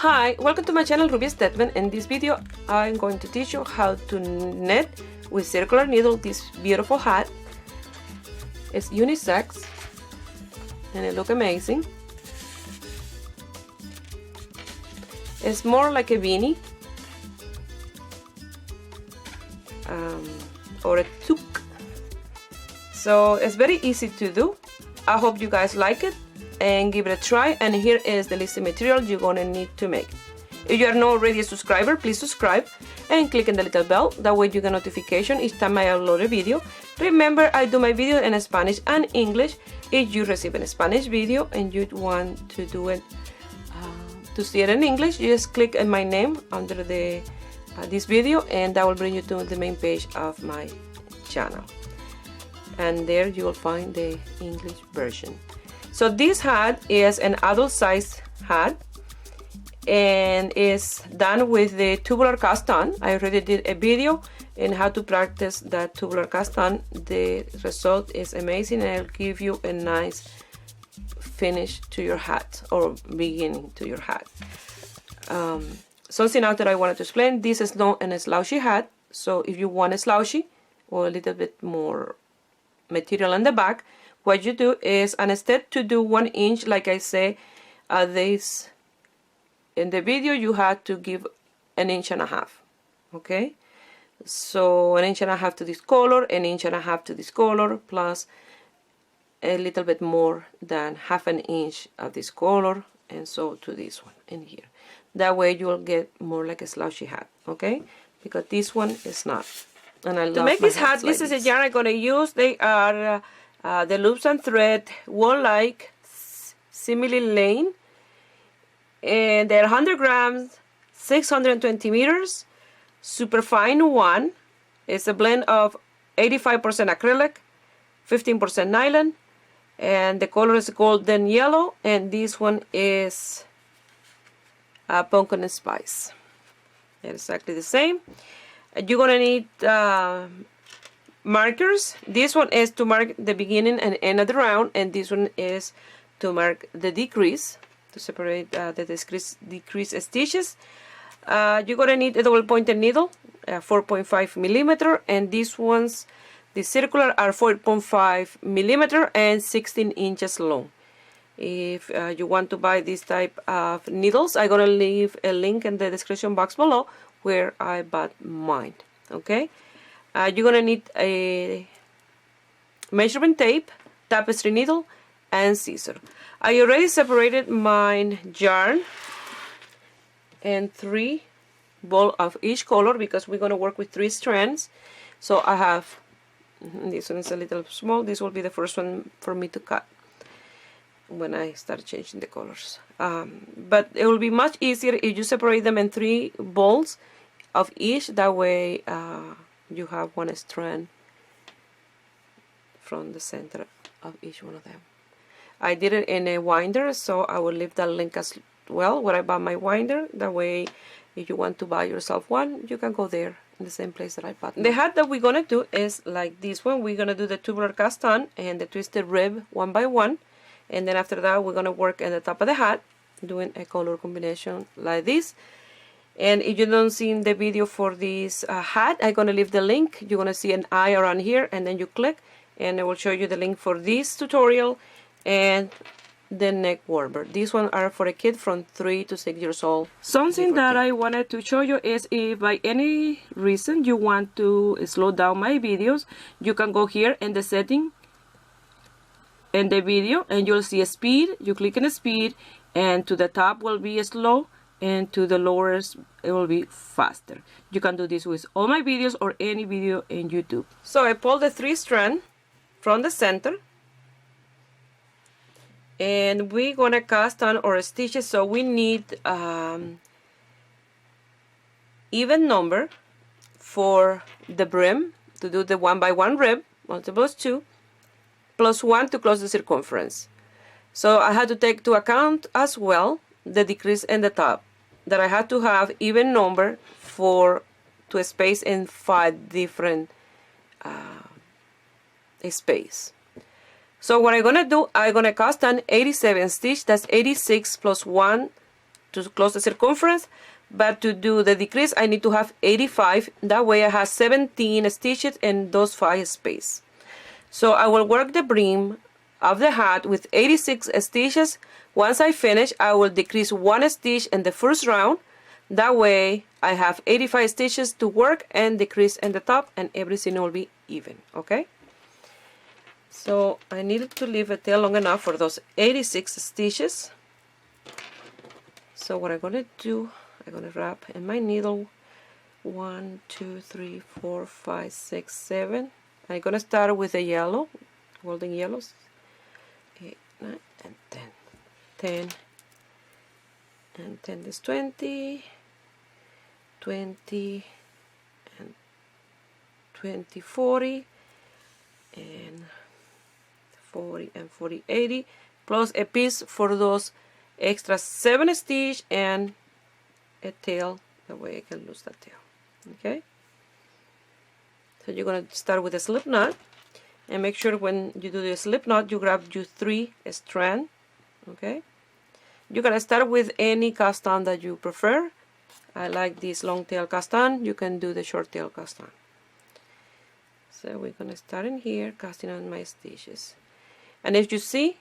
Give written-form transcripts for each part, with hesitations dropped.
Hi, welcome to my channel Ruby Statement. In this video I'm going to teach you how to knit with circular needle this beautiful hat. It's unisex and it looks amazing. It's more like a beanie or a toque. So it's very easy to do. I hope you guys like it and give it a try. And here is the list of material you're gonna need to make. If you are not already a subscriber, please subscribe and click on the little bell. That way you get notification each time I upload a video. Remember, I do my video in Spanish and English. If you receive a Spanish video and you want to do it to see it in English, you just click on my name under the this video, and that will bring you to the main page of my channel. And there you will find the English version. So this hat is an adult size hat and is done with the tubular cast on. I already did a video on how to practice that tubular cast on. The result is amazing and it'll give you a nice finish to your hat or beginning to your hat. Something else that I wanted to explain, this is not a slouchy hat, so if you want a slouchy or a little bit more material in the back, what you do is, instead to do 1 inch like I say this in the video, you have to give 1.5 inches. Okay, so 1.5 inches to this color, 1.5 inches to this color, plus a little bit more than 1/2 inch of this color, and so to this one in here. That way you will get more like a slouchy hat, okay? Because this one is not. And I love to make this hat, this is a yarn I'm gonna use. They are the loops and thread wool-like simile lane, and they're 100 grams, 620 meters, super fine one. It's a blend of 85% acrylic, 15% nylon, and the color is golden yellow, and this one is pumpkin spice. They're exactly the same. You're gonna need markers. This one is to mark the beginning and end of the round, and this one is to mark the decrease, to separate the decrease stitches. You're gonna need a double pointed needle, 4.5 millimeter, and these ones, the circular, are 4.5 millimeter and 16 inches long. If you want to buy this type of needles, I'm gonna leave a link in the description box below where I bought mine. Okay, you're gonna need a measuring tape, tapestry needle, and scissor. I already separated my yarn in 3 balls of each color because we're gonna work with 3 strands. So I have, this one is a little small. This will be the first one for me to cut when I start changing the colors. But it will be much easier if you separate them in 3 balls of each. That way you have 1 strand from the center of each one of them. I did it in a winder, so I will leave that link as well where I bought my winder. That way if you want to buy yourself one, you can go there in the same place that I bought. The hat that we're gonna do is like this one. We're gonna do the tubular cast on and the twisted rib 1 by 1, and then after that we're gonna work at the top of the hat doing a color combination like this. And if you don't see the video for this hat, I'm gonna leave the link. You're gonna see an eye around here, and then you click and it will show you the link for this tutorial and the neck warmer. These ones are for a kid from 3 to 6 years old. Something that I wanted to show you is, if by any reason you want to slow down my videos, you can go here in the setting in the video and you'll see a speed. You click on the speed, and to the top will be slow, and to the lowest it will be faster. You can do this with all my videos or any video in YouTube. So I pull the 3 strands from the center, and we're gonna cast on our stitches. So we need even number for the brim to do the 1 by 1 rib, multiples 2, plus 1 to close the circumference. So I had to take into account as well the decrease in the top, that I had to have even number to space in 5 different space. So what I'm gonna do, I'm gonna cast on 87 stitch. That's 86 plus 1 to close the circumference, but to do the decrease I need to have 85. That way I have 17 stitches in those 5 spaces. So I will work the brim of the hat with 86 stitches. Once I finish, I will decrease 1 stitch in the first round. That way I have 85 stitches to work and decrease in the top, and everything will be even. Okay, so I needed to leave a tail long enough for those 86 stitches. So what I'm gonna do, I'm gonna wrap in my needle 1, 2, 3, 4, 5, 6, 7. I'm gonna start with the yellow, golden yellows. 8, 9, and 10. 10 and 10 is 20, 20 and 20, 40, and 40 and 40, 80, plus a piece for those extra 7 stitch and a tail. That way I can lose that tail. Okay, so you're going to start with a slip knot, and make sure when you do the slip knot you grab your 3 strands. Okay, you're going to start with any cast on that you prefer. I like this long tail cast on. You can do the short tail cast on. So we're going to start in here casting on my stitches, and if you see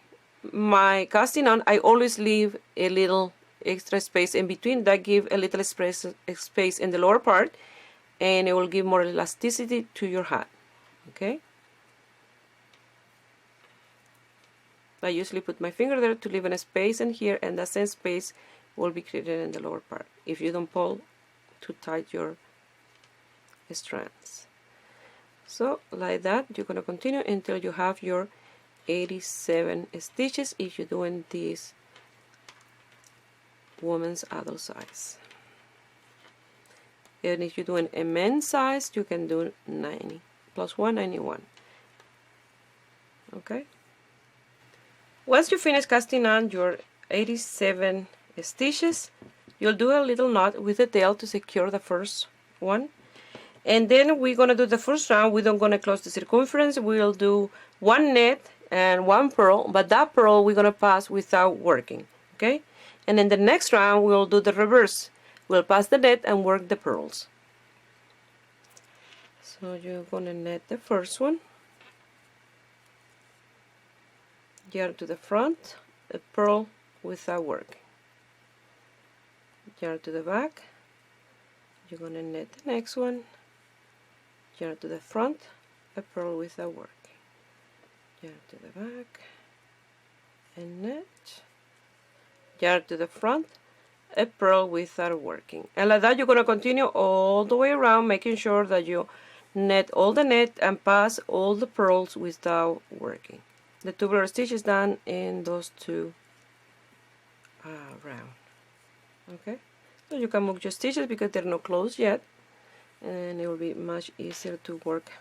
my casting on, I always leave a little extra space in between. That give a little space in the lower part, and it will give more elasticity to your hat. Okay, I usually put my finger there to leave a space in here, and that same space will be created in the lower part if you don't pull too tight your strands. So like that you're going to continue until you have your 87 stitches if you're doing this woman's adult size. And if you're doing a men's size, you can do 90 plus 1, 91. Okay, once you finish casting on your 87 stitches, you'll do a little knot with the tail to secure the first one, and then we're going to do the first round. We're not going to close the circumference. We'll do 1 net and 1 purl, but that purl we're going to pass without working. Okay, and in the next round we'll do the reverse. We'll pass the net and work the purls. So you're going to net the first one, yarn to the front, a purl without working, yarn to the back, you're going to net the next one, yarn to the front, a purl without working, yarn to the back, and net, yarn to the front, a purl without working. And like that you're going to continue all the way around, making sure that you net all the net and pass all the purls without working. The tubular stitch is done in those 2 rounds. Okay, so you can move your stitches because they're not closed yet, and it will be much easier to work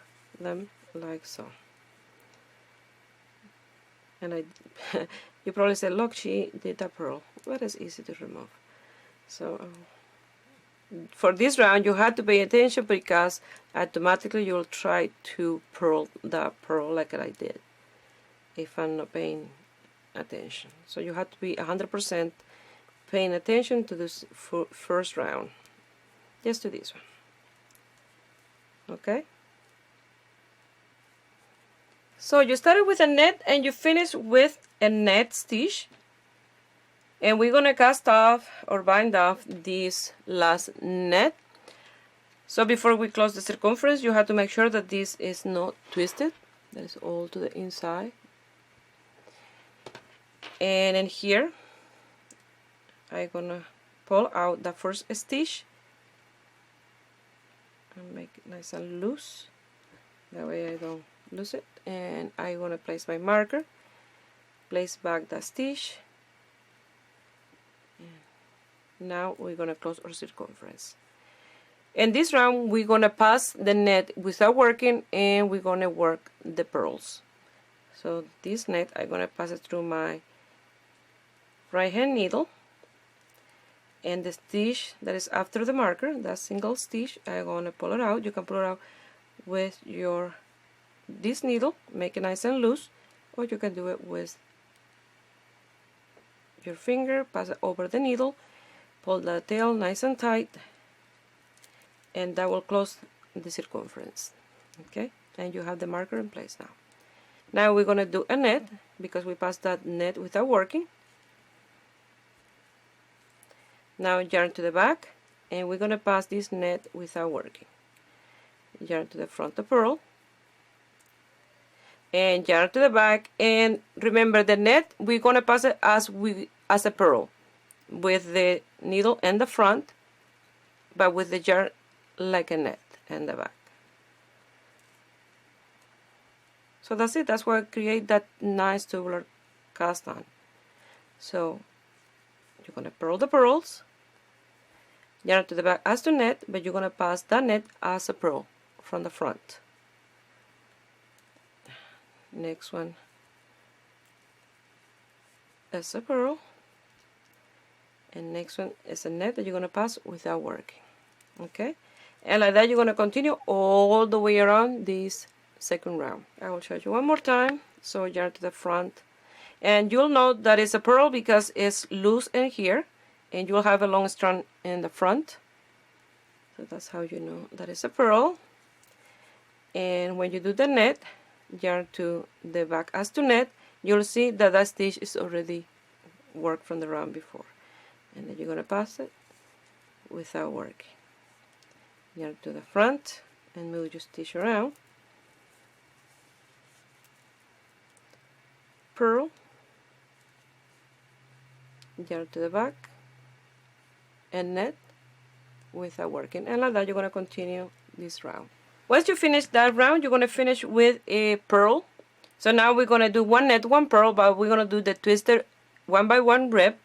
them like so. And you probably said, look, she did a purl, but it's easy to remove. So for this round you have to pay attention, because automatically you'll try to purl that purl like I did if I'm not paying attention. So you have to be 100% paying attention to this first round, just to this one. Okay, so you started with a net and you finish with a net stitch, and we're gonna cast off or bind off this last net. So before we close the circumference, you have to make sure that this is not twisted, that is all to the inside. And in here I'm gonna pull out the first stitch and make it nice and loose, that way I don't lose it. And I'm gonna place my marker, place back the stitch, and now we're gonna close our circumference. In this round we're gonna pass the net without working, and we're gonna work the purls. So this net I'm gonna pass it through my right hand needle, and the stitch that is after the marker, that single stitch, I'm gonna pull it out. You can pull it out with this needle, make it nice and loose, or you can do it with your finger, pass it over the needle, Pull the tail nice and tight, and that will close the circumference. Okay, and you have the marker in place now. Now we're going to do a net, because we passed that net without working. Now yarn to the back, and we're going to pass this net without working. Yarn to the front of purl, and yarn to the back, and remember the net we're going to pass it as a purl, with the needle in the front, but with the yarn like a net in the back. So that's it. That's why I create that nice tubular cast on. So you're going to purl the pearls, yarn to the back as to net, but you're going to pass that net as a purl from the front. Next one is a purl, and next one is a net that you're going to pass without working. Okay, and like that you're going to continue all the way around this second round. I will show you one more time. So yarn to the front, and you'll note that it's a purl because it's loose in here, and you'll have a long strand in the front. So that's how you know that it's a purl. And when you do the net, yarn to the back as to net, you'll see that that stitch is already worked from the round before, and then you're going to pass it without working. Yarn to the front and move your stitch around, purl, yarn to the back, and net without working, and like that you're going to continue this round. Once you finish that round, you're going to finish with a purl. So now we're going to do one net, one purl, but we're going to do the twisted 1x1 rib,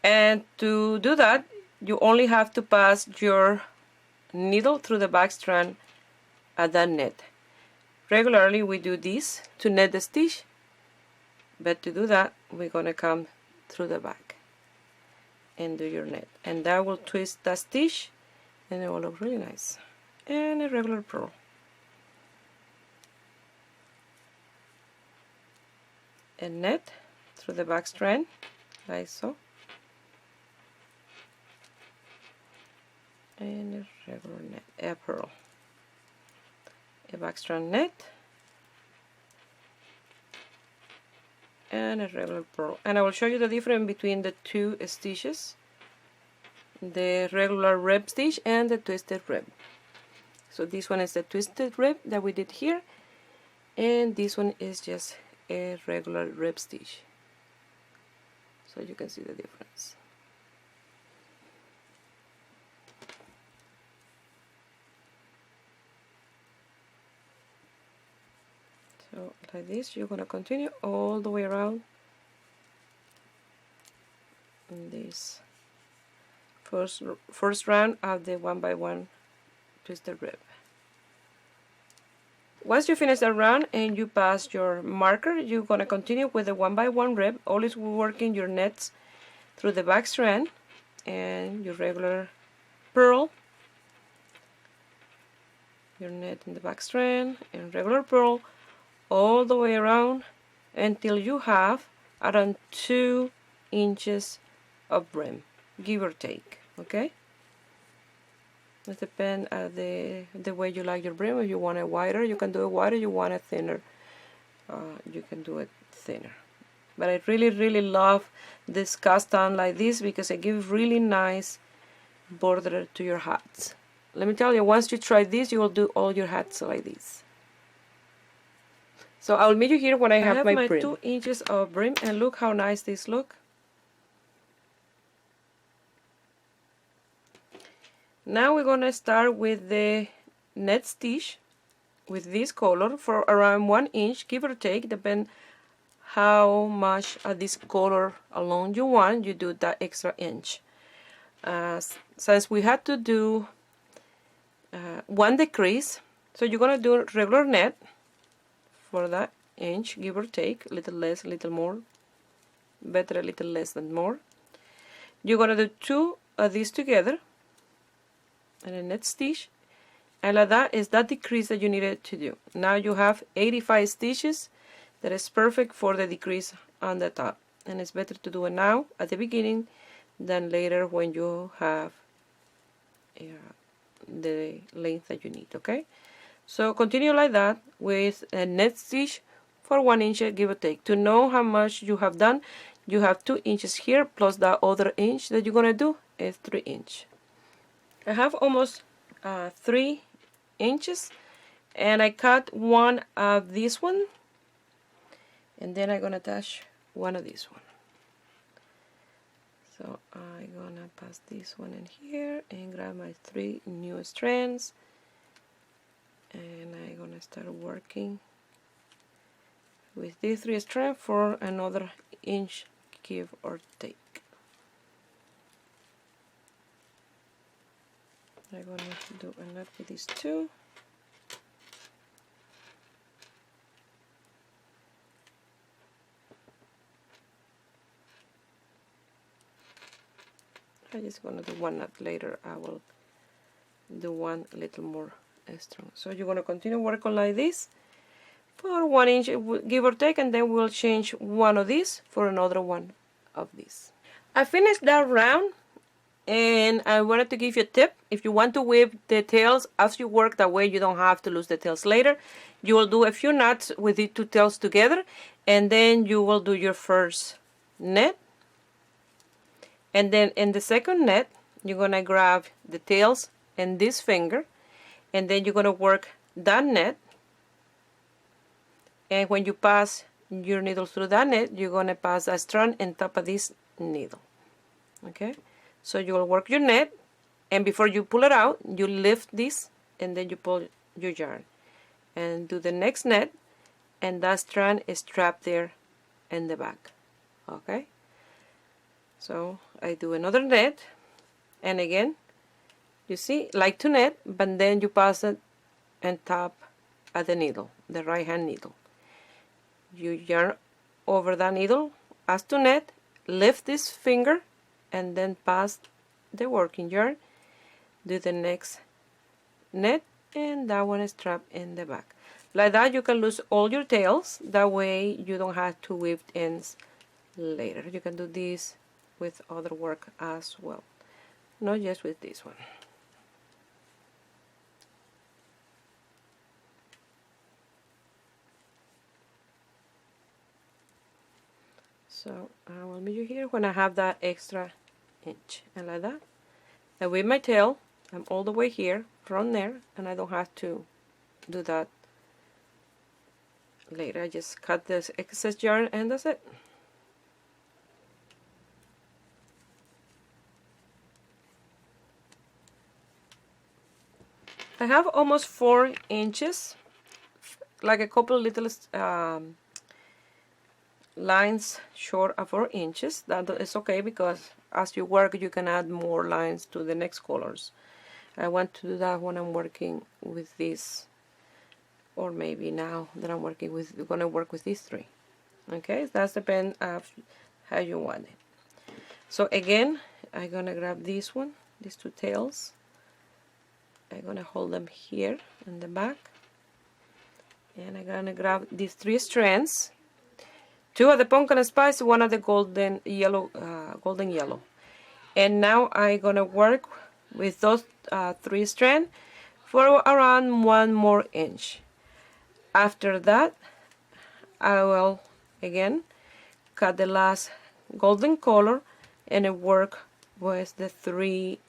and to do that you only have to pass your needle through the back strand at that net. Regularly we do this to net the stitch, but to do that we're going to come through the back and do your net, and that will twist that stitch and it will look really nice. And a regular purl. And net through the back strand like so, and a regular net, a purl, a back strand net, and a regular purl. And I will show you the difference between the two stitches, the regular rib stitch and the twisted rib. So this one is the twisted rib that we did here, and this one is just a regular rib stitch. So you can see the difference. So like this, you're going to continue all the way around in this first round of the 1x1 twisted rib. Once you finish that round and you pass your marker, you're going to continue with the 1x1 rib, always working your nets through the back strand and your regular purl, your net in the back strand and regular purl all the way around until you have around 2 inches of brim, give or take. Okay, it depends on the way you like your brim. If you want it wider, you can do it wider. You want it thinner, you can do it thinner. But I really love this cast on like this because it gives really nice border to your hats. Let me tell you, once you try this, you will do all your hats like this. So I'll meet you here when I have my brim. 2 inches of brim, and look how nice this look. Now we're gonna start with the net stitch with this color for around 1 inch, give or take, depend how much of this color alone you want. You do that extra inch. Since we had to do 1 decrease, so you're gonna do regular net for that inch, give or take, a little less, a little more, better a little less than more. You're gonna do 2 of these together and a net stitch, and like that is that decrease that you needed to do. Now you have 85 stitches. That is perfect for the decrease on the top, and it's better to do it now at the beginning than later when you have the length that you need. Okay, so continue like that with a net stitch for 1 inch, give or take. To know how much you have done, you have 2 inches here plus the other inch that you're gonna do is 3 inch. I have almost 3 inches, and I cut one of this one, and then I'm gonna attach one of this one. So I'm gonna pass this one in here and grab my 3 new strands, and I'm gonna start working with these 3 strands for another inch, give or take. I'm gonna do a knot with these 2. I'm just gonna do one knot. Later I will do one a little more strong. So you're gonna continue working like this for 1 inch, give or take, and then we'll change one of these for another one of these. I finished that round, and I wanted to give you a tip. If you want to weave the tails as you work, that way you don't have to lose the tails later. You will do a few knots with the 2 tails together, and then you will do your first net, and then in the second net you're gonna grab the tails and this finger, and then you're gonna work that net, and when you pass your needle through that net, you're gonna pass a strand on top of this needle. Okay, so you will work your net, and before you pull it out, you lift this, and then you pull your yarn and do the next net, and that strand is trapped there in the back. Okay, so I do another net, and again you see, like to net, but then you pass it on top of the needle, the right hand needle. You yarn over that needle as to net, lift this finger, and then pass the working yarn, do the next net, and that one is trapped in the back. Like that you can lose all your tails, that way you don't have to weave ends later. You can do this with other work as well, not just with this one. So I will meet you here when I have that extra inch, and like that. And with my tail, I'm all the way here from there, and I don't have to do that later. I just cut this excess yarn, and that's it. I have almost 4 inches, like a couple little lines short of 4 inches. That is okay, because as you work you can add more lines to the next colors. I want to do that when I'm working with this, or maybe now that I'm working with, we're gonna work with these 3. Okay, that depends of how you want it. So again, I'm gonna grab this one, these 2 tails. I'm gonna hold them here in the back, and I'm gonna grab these 3 strands. 2 of the pumpkin spice, 1 of the golden yellow, and now I'm gonna work with those 3 strands for around 1 more inch. After that, I will again cut the last golden color and work with the 3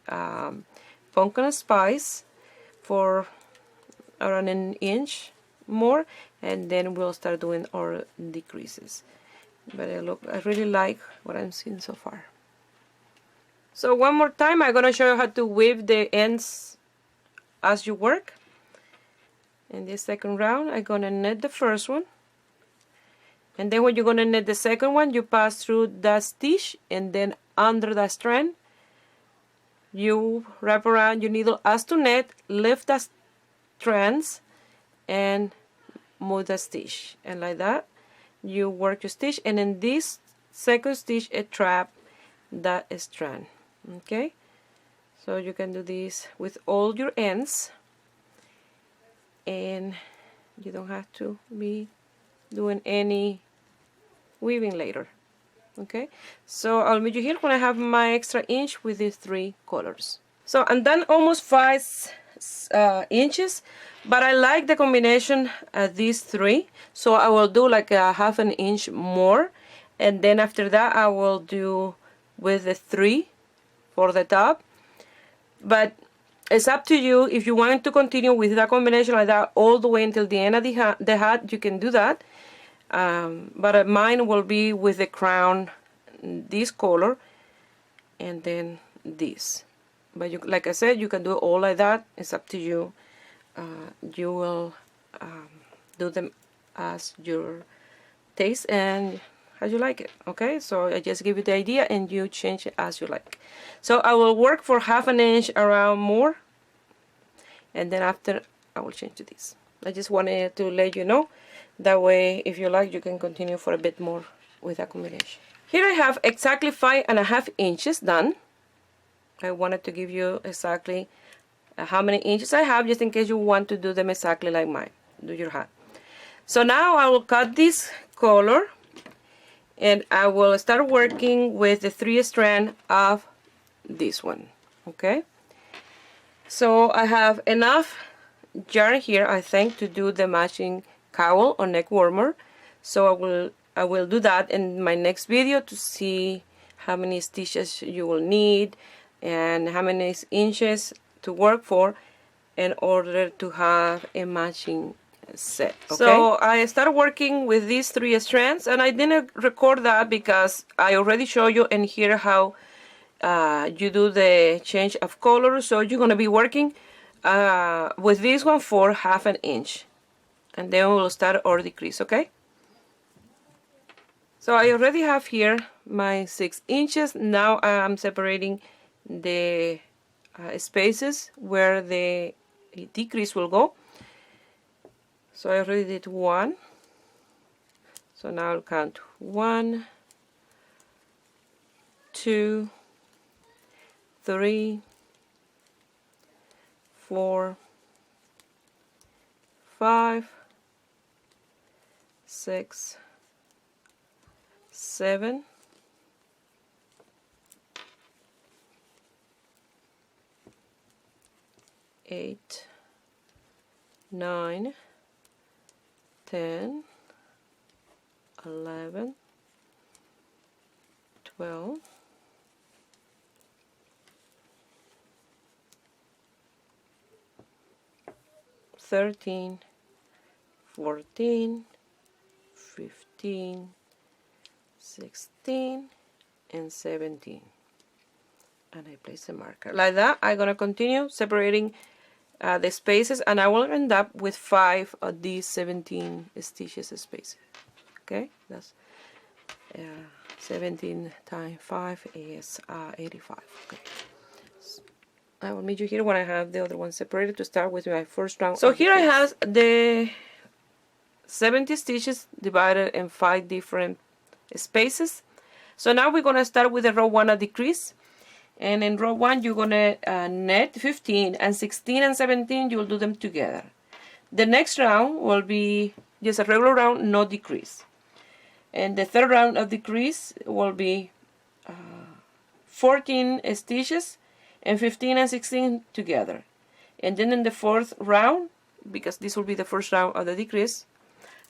pumpkin spice for around an inch more, and then we'll start doing our decreases. But I really like what I'm seeing so far. So one more time, I'm gonna show you how to weave the ends as you work. In this second round, I'm gonna knit the first one, and then when you're gonna knit the second one, you pass through that stitch, and then under that strand you wrap around your needle as to knit, lift the strands, and move the stitch, and like that you work your stitch, and in this second stitch it trap that strand. Okay, so you can do this with all your ends, and you don't have to be doing any weaving later. Okay, so I'll meet you here when I have my extra inch with these 3 colors. So I'm done almost 5 inches, but I like the combination of these 3, so I will do like a half an inch more, and then after that I will do with the 3 for the top. But it's up to you. If you want to continue with that combination like that all the way until the end of the hat, you can do that. But mine will be with the crown, this color, and then this. But you, like I said, you can do it all like that. It's up to you. You will do them as your taste and as you like it. Okay, so I just give you the idea and you change it as you like. So I will work for half an inch around more, and then after I will change to this. I just wanted to let you know. That way, if you like, you can continue for a bit more with that combination. Here I have exactly 5.5 inches done. I wanted to give you exactly how many inches I have, just in case you want to do them exactly like mine, do your hat. So now I will cut this color, and I will start working with the 3 strand of this one. Okay, so I have enough yarn here, I think, to do the matching cowl or neck warmer. So I will do that in my next video to see how many stitches you will need and how many inches to work for in order to have a matching set. Okay? So I started working with these 3 strands, and I didn't record that because I already showed you in here how you do the change of color. So you're going to be working with this one for half an inch, and then we'll start our decrease. Okay, so I already have here my 6 inches. Now I'm separating the spaces where the decrease will go. So I already did 1, so now I'll count 1, 2, 3, 4, 5, 6, 7, 8, 9, 10, 11, 12, 13, 14, 15, 16, and 17. And I place a marker. Like that, I'm going to continue separating the spaces, and I will end up with 5 of these 17 stitches spaces. Okay, that's 17 times 5 is 85. Okay. I will meet you here when I have the other one separated to start with my first round. So here I have the 70 stitches divided in 5 different spaces. So now we're going to start with the row 1 of decrease. And in row 1 you're going to net 15, and 16 and 17 you'll do them together. The next round will be just a regular round, no decrease. And the third round of decrease will be 14 stitches and 15 and 16 together. And then in the fourth round, because this will be the first round of the decrease,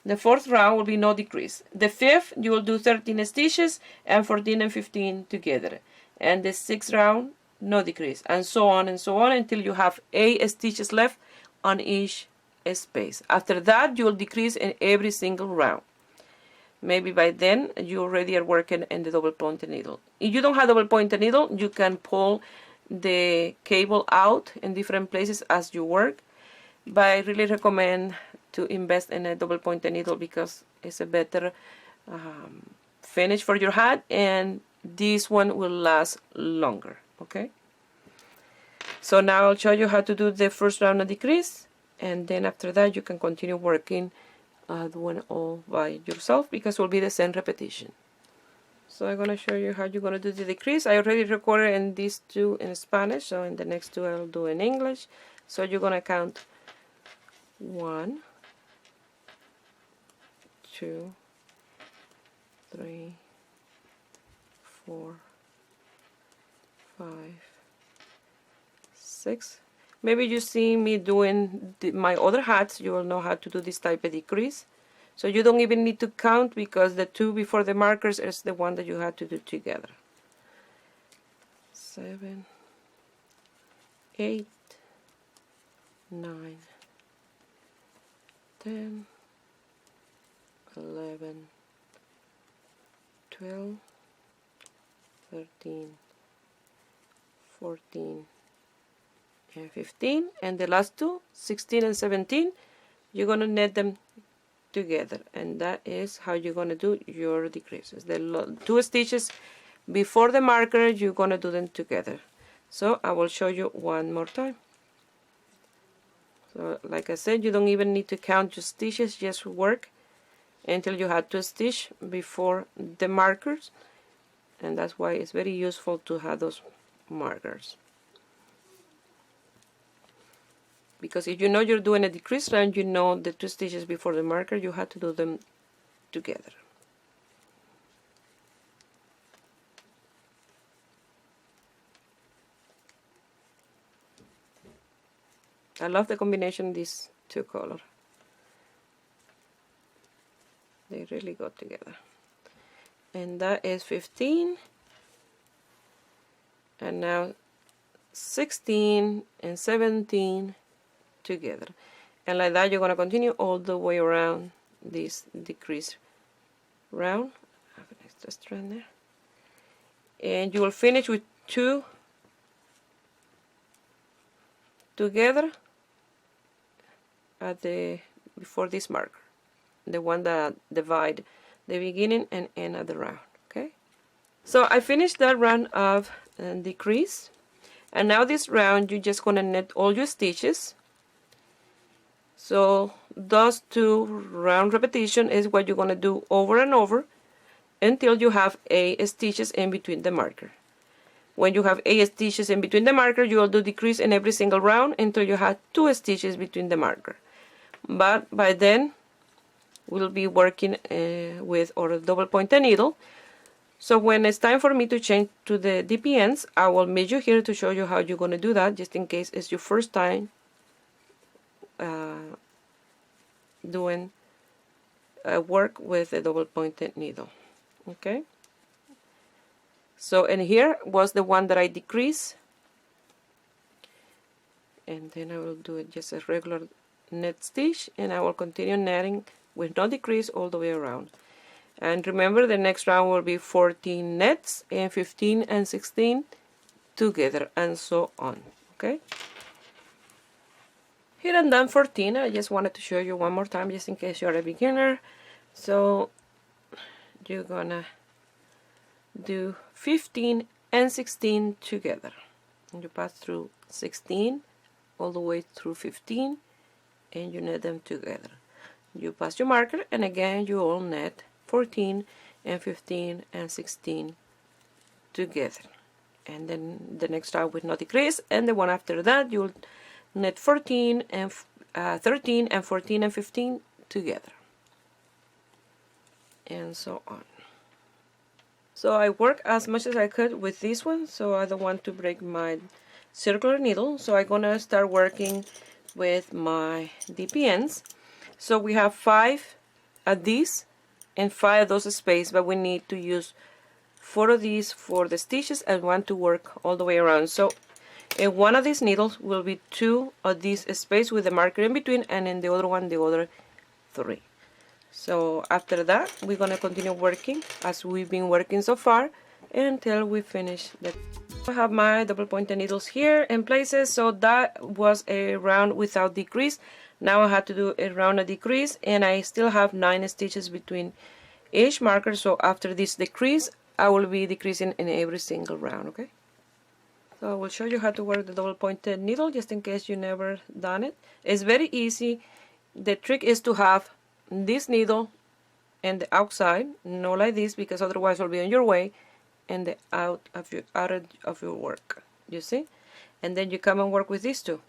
the fourth round will be no decrease. The fifth, you will do 13 stitches and 14 and 15 together. And the sixth round, no decrease, and so on until you have 8 stitches left on each space. After that, you will decrease in every single round. Maybe by then you already are working in the double pointed needle. If you don't have double pointed needle, you can pull the cable out in different places as you work, but I really recommend to invest in a double pointed needle because it's a better finish for your hat, and this one will last longer. Okay, so now I'll show you how to do the first round of decrease, and then after that you can continue working doing all by yourself because it will be the same repetition. So I'm going to show you how you're going to do the decrease. I already recorded in these 2 in Spanish, so in the next 2 I'll do in English. So you're going to count 1, 2, 3, 4, 5, 6. Maybe you see me doing my other hats, you will know how to do this type of decrease. So you don't even need to count, because the 2 before the markers is the one that you have to do together. 7, 8, 9, 10, 11, 12, 13, 14, and 15, and the last two, 16 and 17, you're going to knit them together, and that is how you're going to do your decreases. The 2 stitches before the marker, you're going to do them together. So I will show you one more time. So like I said, you don't even need to count your stitches, just work until you have 2 stitches before the markers, and that's why it's very useful to have those markers. Because if you know you're doing a decrease round, you know the 2 stitches before the marker, you have to do them together. I love the combination of these 2 colors. They really go together. And that is 15. And now 16 and 17 together. And like that, you're going to continue all the way around this decrease round. I have an extra strand there. And you will finish with 2 together at the before this marker, the one that divide the beginning and end of the round. Okay, so I finished that round of decrease, and now this round you're just gonna knit all your stitches. So those 2 round repetition is what you're gonna do over and over until you have 8 stitches in between the marker. When you have 8 stitches in between the marker, you will do decrease in every single round until you have 2 stitches between the marker. But by then we'll be working with our double pointed needle. So when it's time for me to change to the DPNs, I will meet you here to show you how you're going to do that, just in case it's your first time doing work with a double pointed needle. Okay, so and here was the one that I decrease, and then I will do it just a regular knit stitch, and I will continue knitting with no decrease all the way around. And remember, the next round will be 14 knits and 15 and 16 together, and so on. Okay, here I'm done 14. I just wanted to show you one more time, just in case you're a beginner. So you're gonna do 15 and 16 together, and you pass through 16 all the way through 15, and you knit them together. You pass your marker, and again you all knit 14 and 15 and 16 together, and then the next round with no decrease, and the one after that you'll knit 14 and 13 and 14 and 15 together, and so on. So I work as much as I could with this one, so I don't want to break my circular needle. So I'm gonna start working with my DPNs. So we have 5 of these and 5 of those space, but we need to use 4 of these for the stitches and 1 to work all the way around. So in one of these needles will be 2 of these space with the marker in between, and in the other one the other 3. So after that we're going to continue working as we've been working so far until we finish the. I have my double pointed needles here in places. So that was a round without decrease. Now I have to do a round of decrease, and I still have 9 stitches between each marker. So after this decrease I will be decreasing in every single round. Okay, so I will show you how to work the double pointed needle, just in case you never done it. It's very easy. The trick is to have this needle and the outside, not like this, because otherwise it'll be on your way, and the out of your work, you see. And then you come and work with these 2.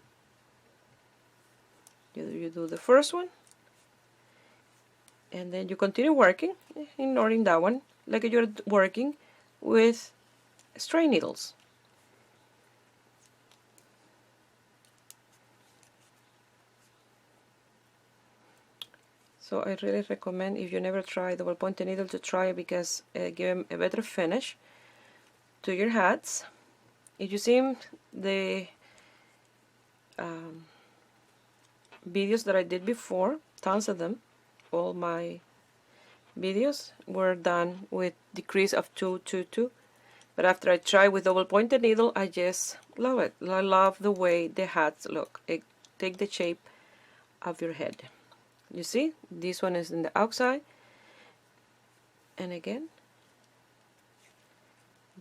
You do the first one, and then you continue working, ignoring that one, like you're working with string needles. So I really recommend, if you never try double pointed needle, to try it, because it gives a better finish to your hats. If you see the videos that I did before, tons of them, all my videos were done with decrease of 2, 2, 2. But after I try with double pointed needle, I just love it. I love the way the hats look. It take the shape of your head. You see, this one is in the outside, and again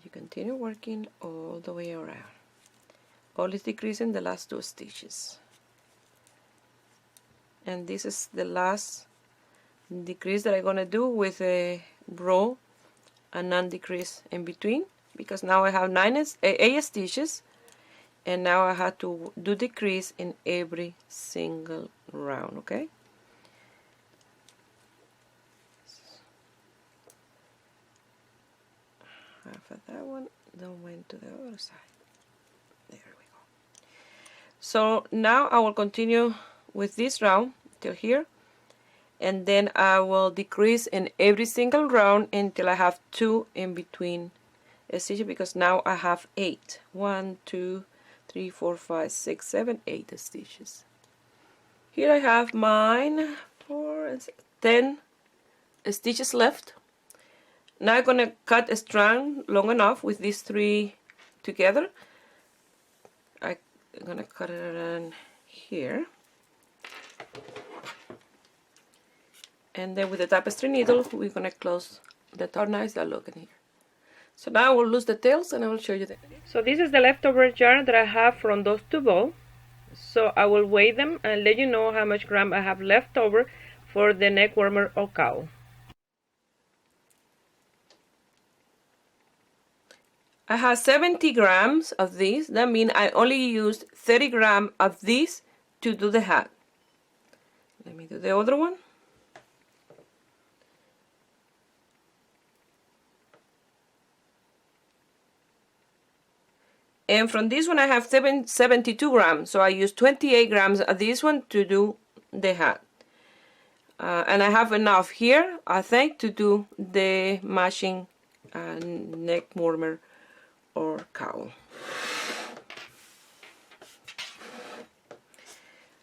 you continue working all the way around, always decreasing the last 2 stitches. And this is the last decrease that I'm gonna do with a row and non-decrease in between, because now I have 8 stitches, and now I have to do decrease in every single round. Okay, half of that one, then went to the other side. There we go. So now I will continue with this round till here, and then I will decrease in every single round until I have 2 in between stitches, because now I have 8. 1, 2, 3, 4, 5, 6, 7, 8 stitches. Here I have mine 10 stitches left. Now I'm gonna cut a strand long enough with these 3 together. I'm gonna cut it around here, and then with the tapestry needle we're gonna close the top. Nice that look in here. So now I will lose the tails and I will show you that. So this is the leftover yarn that I have from those 2 balls. So I will weigh them and let you know how much gram I have left over for the neck warmer or cowl. I have 70 grams of this. That means I only used 30 grams of this to do the hat. Let me do the other one. And from this one I have 72 grams, so I use 28 grams of this one to do the hat. And I have enough here, I think, to do the matching neck warmer or cowl.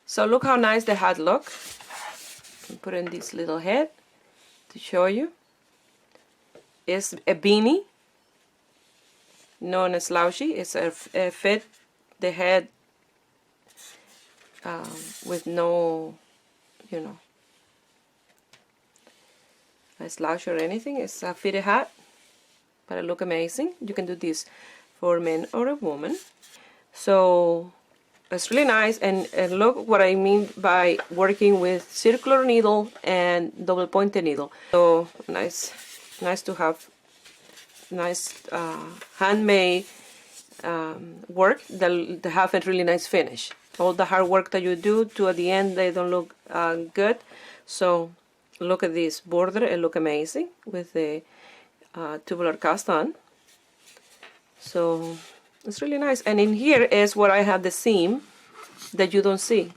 So look how nice the hat look. I'm putting this little head to show you. It's a beanie, known as slouchy. It's a fit the head with no, you know, a slouch or anything. It's a fitted hat, but it look amazing. You can do this for men or a woman. So it's really nice, and look what I mean by working with circular needle and double pointed needle. So nice to have nice handmade work that have a really nice finish. All the hard work that you do to at the end, they don't look good. So look at this border, it look amazing with the tubular cast on. So it's really nice. And in here is where I have the seam that you don't see.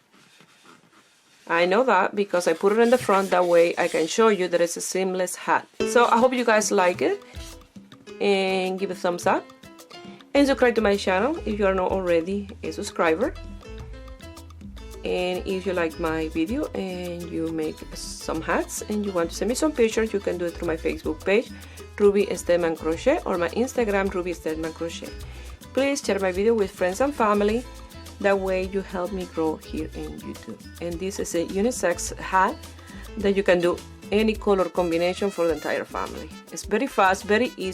I know that because I put it in the front, that way I can show you that it's a seamless hat. So I hope you guys like it, and give it a thumbs up and subscribe to my channel if you are not already a subscriber. And if you like my video and you make some hats and you want to send me some pictures, you can do it through my Facebook page, Ruby Stedman Crochet, or my Instagram, Ruby Stedman Crochet. Please share my video with friends and family. That way you help me grow here in YouTube. And this is a unisex hat that you can do any color combination for the entire family. It's very fast, very easy.